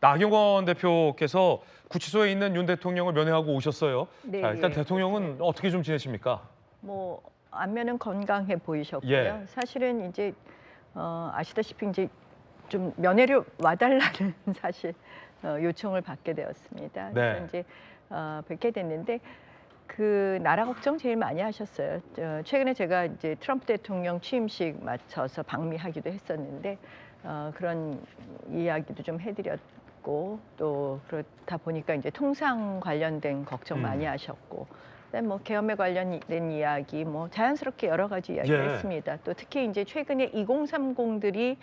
나경원 대표께서 구치소에 있는 윤 대통령을 면회하고 오셨어요. 네, 자, 일단 예, 대통령은 그렇습니다. 어떻게 좀 지내십니까? 뭐 안면은 건강해 보이셨고요. 예. 사실은 이제 아시다시피 이제 좀 면회를 와달라는 사실 요청을 받게 되었습니다. 그래서 네. 이제 뵙게 됐는데 그 나라 걱정 제일 많이 하셨어요. 최근에 제가 이제 트럼프 대통령 취임식 맞춰서 방미하기도 했었는데 그런 이야기도 좀 해드렸고 또 그렇다 보니까 이제 통상 관련된 걱정 많이 하셨고 그다음에 뭐 계엄에 관련된 이야기 뭐 자연스럽게 여러 가지 이야기를 예. 했습니다. 또 특히 이제 최근에 2030들이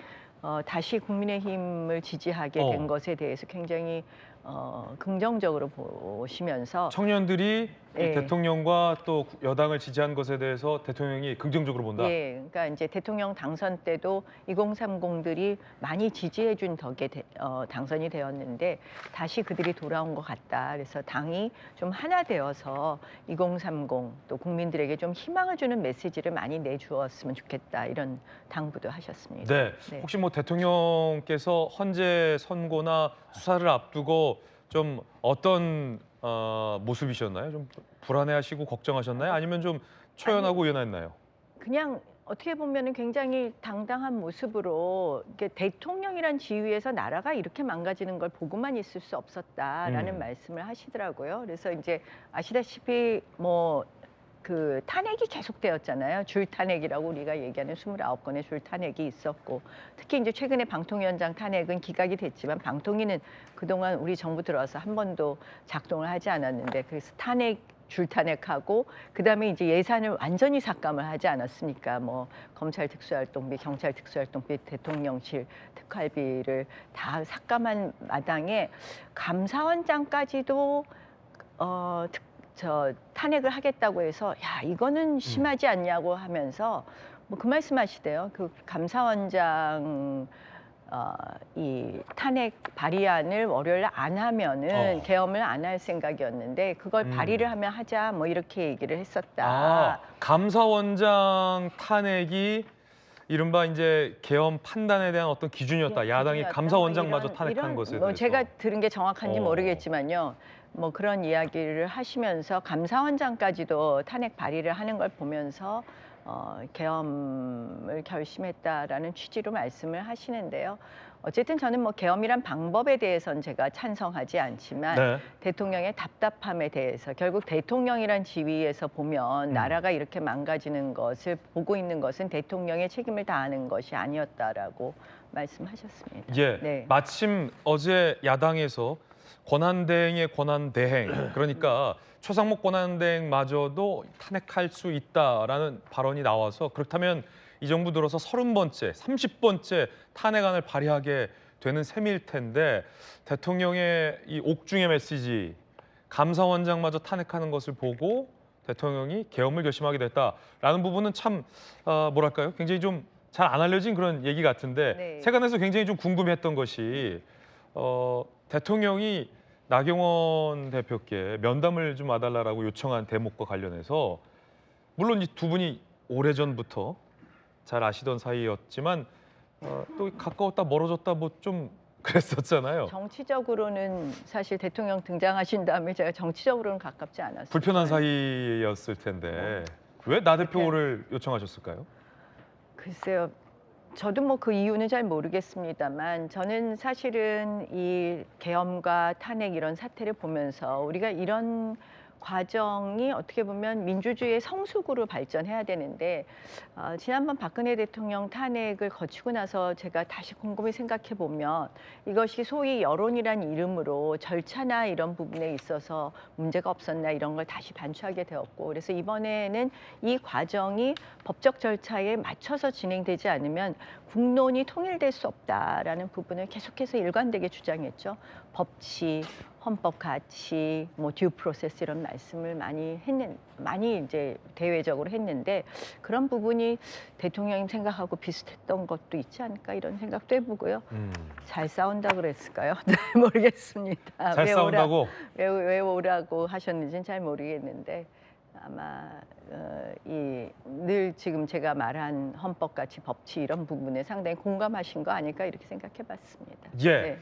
다시 국민의힘을 지지하게 된 것에 대해서 굉장히 긍정적으로 보시면서 청년들이 이 예. 대통령과 또 여당을 지지한 것에 대해서 대통령이 긍정적으로 본다. 예, 그러니까 이제 대통령 당선 때도 2030들이 많이 지지해 준 덕에 당선이 되었는데 다시 그들이 돌아온 것 같다. 그래서 당이 좀 하나 되어서 2030 또 국민들에게 좀 희망을 주는 메시지를 많이 내주었으면 좋겠다. 이런 당부도 하셨습니다. 네. 네. 혹시 뭐 대통령께서 헌재 선고나 수사를 앞두고 좀 어떤 모습이셨나요? 좀 불안해하시고 걱정하셨나요? 아니면 좀 초연하고 유연했나요? 그냥 어떻게 보면은 굉장히 당당한 모습으로 이게 대통령이란 지위에서 나라가 이렇게 망가지는 걸 보고만 있을 수 없었다라는 말씀을 하시더라고요. 그래서 이제 아시다시피 뭐 그 탄핵이 계속되었잖아요. 줄 탄핵이라고 우리가 얘기하는 29건의 줄 탄핵이 있었고 특히 이제 최근에 방통위원장 탄핵은 기각이 됐지만 방통위는 그동안 우리 정부 들어와서 한 번도 작동을 하지 않았는데 그래서 줄 탄핵하고 그다음에 이제 예산을 완전히 삭감을 하지 않았습니까? 뭐 검찰 특수활동비, 경찰 특수활동비, 대통령실 특활비를 다 삭감한 마당에 감사원장까지도 탄핵을 하겠다고 해서 야 이거는 심하지 않냐고 하면서 뭐 그 말씀하시대요. 그 감사원장 이 탄핵 발의안을 월요일 안 하면은 계엄을 안 할 생각이었는데 그걸 발의를 하면 하자 뭐 이렇게 얘기를 했었다. 감사원장 탄핵이 이른바 이제 계엄 판단에 대한 어떤 기준이었다. 야당이 기준이었다. 감사원장마저 탄핵한 것에 뭐 대해서. 제가 들은 게 정확한지 어. 모르겠지만요. 뭐 그런 이야기를 하시면서 감사원장까지도 탄핵 발의를 하는 걸 보면서 계엄을 결심했다라는 취지로 말씀을 하시는데요. 어쨌든 저는 뭐 계엄이란 방법에 대해서는 제가 찬성하지 않지만 네. 대통령의 답답함에 대해서 결국 대통령이란 지위에서 보면 나라가 이렇게 망가지는 것을 보고 있는 것은 대통령의 책임을 다하는 것이 아니었다라고 말씀하셨습니다. 예. 네. 마침 어제 야당에서 권한대행의 권한대행, 그러니까 최상목 권한대행마저도 탄핵할 수 있다라는 발언이 나와서 그렇다면 이 정부 들어서 30번째, 30번째 탄핵안을 발의하게 되는 셈일 텐데 대통령의 이 옥중의 메시지, 감사원장마저 탄핵하는 것을 보고 대통령이 계엄을 결심하게 됐다라는 부분은 참 뭐랄까요? 굉장히 좀 잘 안 알려진 그런 얘기 같은데 네. 세간에서 굉장히 좀 궁금했던 것이 대통령이 나경원 대표께 면담을 좀 와달라고 요청한 대목과 관련해서 물론 이 두 분이 오래전부터 잘 아시던 사이였지만 또 가까웠다 멀어졌다 뭐 좀 그랬었잖아요. 정치적으로는 사실 대통령 등장하신 다음에 제가 정치적으로는 가깝지 않았어요. 불편한 사이였을 텐데 왜 나 대표를 요청하셨을까요? 글쎄요. 저도 뭐 그 이유는 잘 모르겠습니다만 저는 사실은 이 계엄과 탄핵 이런 사태를 보면서 우리가 이런 과정이 어떻게 보면 민주주의의 성숙으로 발전해야 되는데 지난번 박근혜 대통령 탄핵을 거치고 나서 제가 다시 곰곰이 생각해 보면 이것이 소위 여론이란 이름으로 절차나 이런 부분에 있어서 문제가 없었나 이런 걸 다시 반추하게 되었고 그래서 이번에는 이 과정이 법적 절차에 맞춰서 진행되지 않으면 국론이 통일될 수 없다라는 부분을 계속해서 일관되게 주장했죠. 법치, 헌법 가치, 뭐 듀 프로세스 이런 말씀을 많이 이제 대외적으로 했는데 그런 부분이 대통령님 생각하고 비슷했던 것도 있지 않을까 이런 생각도 해보고요. 잘 싸운다 그랬을까요? 네, 모르겠습니다. 잘 싸운다고? 왜 오라고 하셨는지는 잘 모르겠는데 아마 늘 지금 제가 말한 헌법 가치, 법치 이런 부분에 상당히 공감하신 거 아닐까 이렇게 생각해봤습니다. 예. 네.